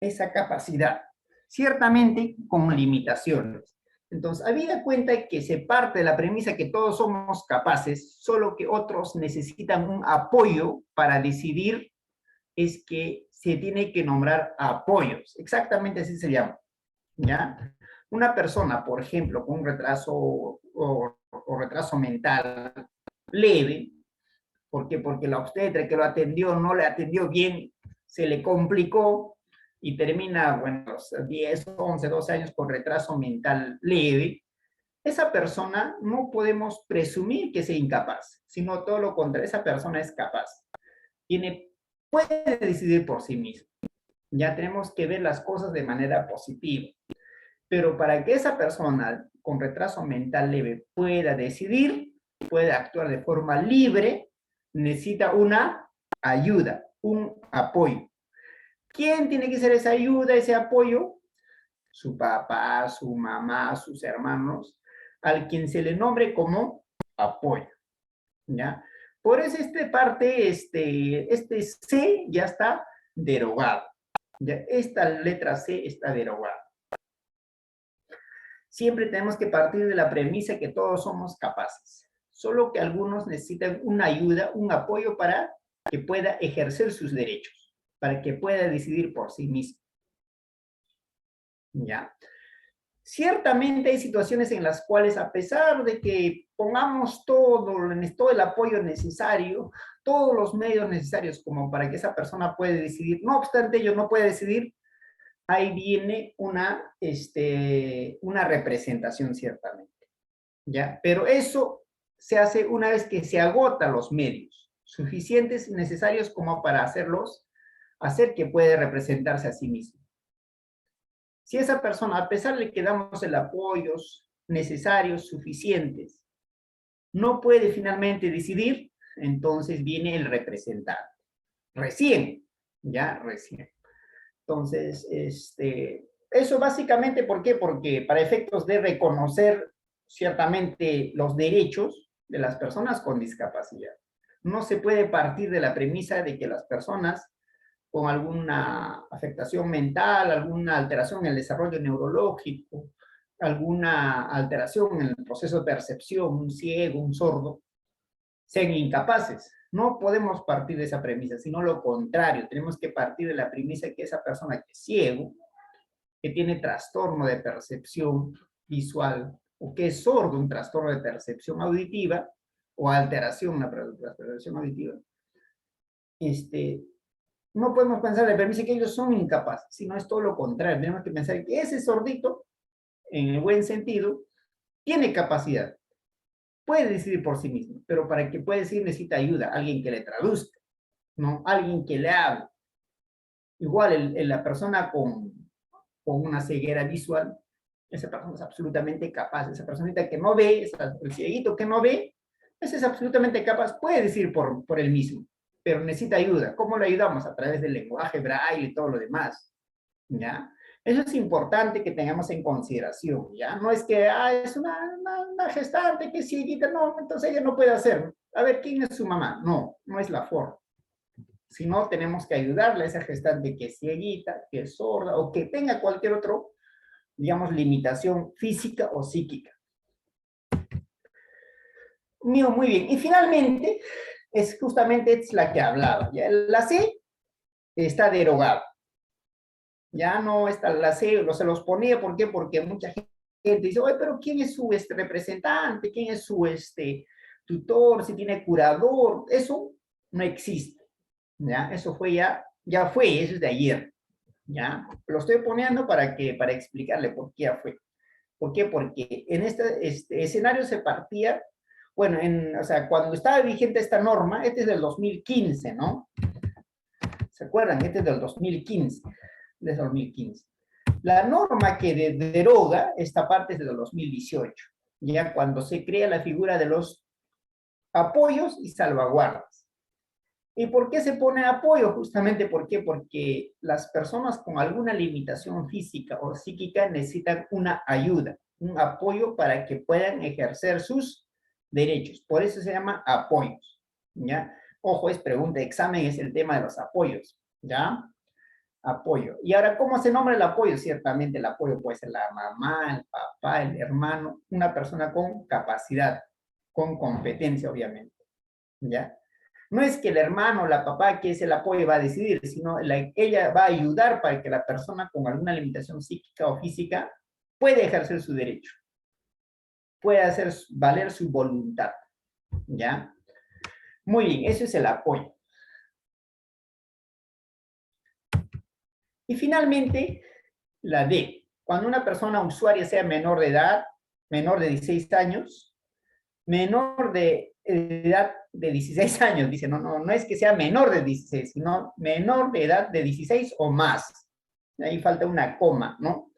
Speaker 1: esa capacidad, ciertamente con limitaciones. Entonces, habida cuenta que se parte de la premisa que todos somos capaces, solo que otros necesitan un apoyo para decidir, es que se tiene que nombrar apoyos. Exactamente así se llama, ¿ya? Una persona, por ejemplo, con un retraso o retraso mental leve, ¿por qué? Porque la obstetra que lo atendió no le atendió bien, se le complicó y termina, bueno, 10, 11, 12 años con retraso mental leve. Esa persona no podemos presumir que sea incapaz, sino todo lo contrario, esa persona es capaz. Puede decidir por sí misma. Ya tenemos que ver las cosas de manera positiva. Pero para que esa persona con retraso mental leve pueda decidir, pueda actuar de forma libre, necesita una ayuda, un apoyo. ¿Quién tiene que ser esa ayuda, ese apoyo? Su papá, su mamá, sus hermanos, al quien se le nombre como apoyo, ¿ya? Por eso este C ya está derogado. ¿Ya? Esta letra C está derogada. Siempre tenemos que partir de la premisa que todos somos capaces, solo que algunos necesitan una ayuda, un apoyo para que pueda ejercer sus derechos, para que pueda decidir por sí mismo. ¿Ya? Ciertamente hay situaciones en las cuales, a pesar de que pongamos todo el apoyo necesario, todos los medios necesarios como para que esa persona pueda decidir, no obstante ello no puede decidir, ahí viene una representación ciertamente, ¿ya? Pero eso se hace una vez que se agotan los medios suficientes y necesarios como para hacer que puede representarse a sí mismo. Si esa persona, a pesar de que damos el apoyo necesarios, suficientes, no puede finalmente decidir, entonces viene el representante. Recién, ya recién. Entonces, eso básicamente, ¿por qué? Porque para efectos de reconocer ciertamente los derechos de las personas con discapacidad, no se puede partir de la premisa de que las personas con alguna afectación mental, alguna alteración en el desarrollo neurológico, alguna alteración en el proceso de percepción, un ciego, un sordo, sean incapaces. No podemos partir de esa premisa, sino lo contrario. Tenemos que partir de la premisa que esa persona que es ciego, que tiene trastorno de percepción visual, o que es sordo, un trastorno de percepción auditiva, o alteración, una percepción auditiva, no podemos pensar en la premisa que ellos son incapaces, sino es todo lo contrario. Tenemos que pensar que ese sordito, en el buen sentido, tiene capacidad. Puede decidir por sí mismo, pero para que pueda decidir necesita ayuda, alguien que le traduzca, ¿no? Alguien que le hable. Igual la persona con una ceguera visual, esa persona es absolutamente capaz. Esa personita que no ve, el cieguito que no ve, ese es absolutamente capaz, puede decir por él mismo, pero necesita ayuda. ¿Cómo lo ayudamos? A través del lenguaje braille y todo lo demás, ¿ya? Eso es importante que tengamos en consideración, ¿ya? No es que, es una gestante que es cieguita, no, entonces ella no puede hacer. A ver, ¿quién es su mamá? No, no es la forma. Si no, tenemos que ayudarle a esa gestante que es cieguita, que es sorda, o que tenga cualquier otro, digamos, limitación física o psíquica. Muy bien. Y finalmente, justamente es la que hablaba. ¿Ya? La C está derogada. Ya no está la C, se los ponía, ¿por qué? Porque mucha gente dice, oye, pero ¿quién es su representante? ¿Quién es su tutor? ¿Si tiene curador? Eso no existe. ¿Ya? Eso fue ya fue, eso es de ayer. ¿Ya? Lo estoy poniendo para explicarle por qué fue. ¿Por qué? Porque en este escenario se partía, bueno, o sea, cuando estaba vigente esta norma, este es del 2015, ¿no? ¿Se acuerdan? Este es del 2015. Desde 2015. La norma que deroga esta parte es del 2018, ya cuando se crea la figura de los apoyos y salvaguardas. ¿Y por qué se pone apoyo? Justamente, ¿por qué? Porque las personas con alguna limitación física o psíquica necesitan una ayuda, un apoyo para que puedan ejercer sus derechos. Por eso se llama apoyos, ¿ya? Ojo, es pregunta de examen, es el tema de los apoyos, ¿ya? Apoyo. Y ahora, ¿cómo se nombra el apoyo? Ciertamente el apoyo puede ser la mamá, el papá, el hermano, una persona con capacidad, con competencia, obviamente, ¿ya? No es que el hermano o la papá que es el apoyo va a decidir, sino ella va a ayudar para que la persona con alguna limitación psíquica o física pueda ejercer su derecho, pueda hacer valer su voluntad, ¿ya? Muy bien, eso es el apoyo. Y finalmente, la D. Cuando una persona usuaria sea menor de edad, menor de 16 años, menor de edad de 16 años, dice, no es que sea menor de 16, sino menor de edad de 16 o más. Ahí falta una coma, ¿no?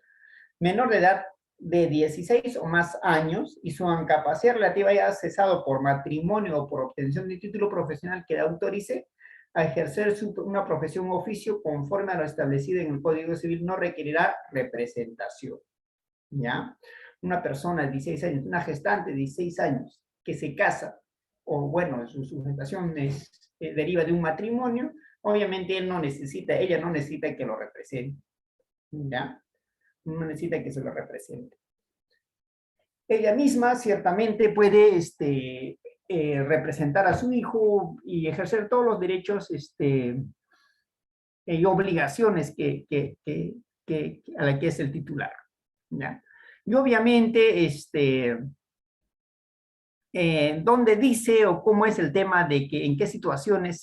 Speaker 1: Menor de edad de 16 o más años y su incapacidad relativa haya cesado por matrimonio o por obtención de título profesional que le autorice a ejercer una profesión o oficio conforme a lo establecido en el Código Civil, no requerirá representación, ¿ya? Una persona de 16 años, una gestante de 16 años, que se casa, o bueno, su gestación deriva de un matrimonio, obviamente ella no necesita que lo represente, ¿ya? No necesita que se lo represente. Ella misma ciertamente puede representar a su hijo y ejercer todos los derechos y obligaciones a la que es el titular, ¿ya? Y obviamente, ¿dónde dice o cómo es el tema de que en qué situaciones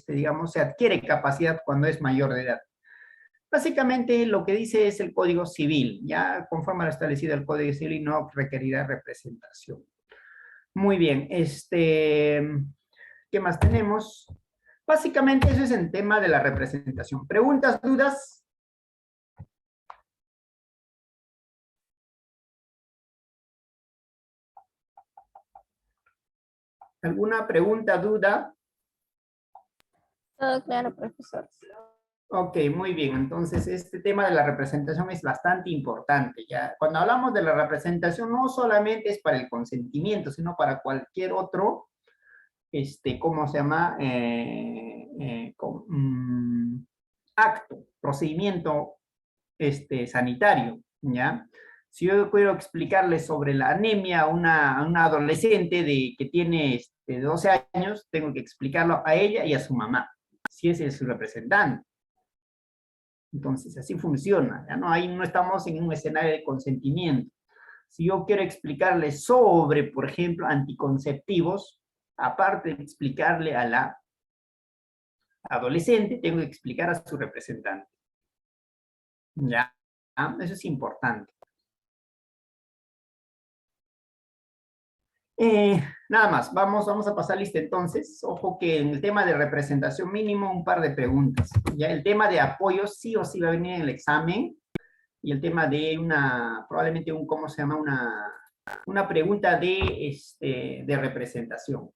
Speaker 1: digamos, se adquiere capacidad cuando es mayor de edad? Básicamente lo que dice es el Código Civil, ya conforme a lo establecido el Código Civil y no requerirá representación. Muy bien, ¿qué más tenemos? Básicamente eso es el tema de la representación. ¿Preguntas, dudas? ¿Alguna pregunta, duda?
Speaker 2: Todo claro, profesor.
Speaker 1: Ok, muy bien. Entonces, este tema de la representación es bastante importante. ¿Ya? Cuando hablamos de la representación, no solamente es para el consentimiento, sino para cualquier otro, ¿cómo se llama? Acto, procedimiento sanitario, ¿ya? Si yo quiero explicarles sobre la anemia a una adolescente que tiene 12 años, tengo que explicarlo a ella y a su mamá, si ese es su representante. Entonces, así funciona, ¿ya? No, ahí no estamos en un escenario de consentimiento. Si yo quiero explicarles sobre, por ejemplo, anticonceptivos, aparte de explicarle a la adolescente, tengo que explicar a su representante. ¿Ya? Eso es importante. Nada más, vamos a pasar lista entonces. Ojo que en el tema de representación mínimo, un par de preguntas. Ya el tema de apoyo sí o sí va a venir en el examen. Y el tema de probablemente ¿cómo se llama? Una pregunta de representación.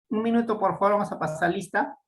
Speaker 1: Un minuto, por favor, vamos a pasar lista.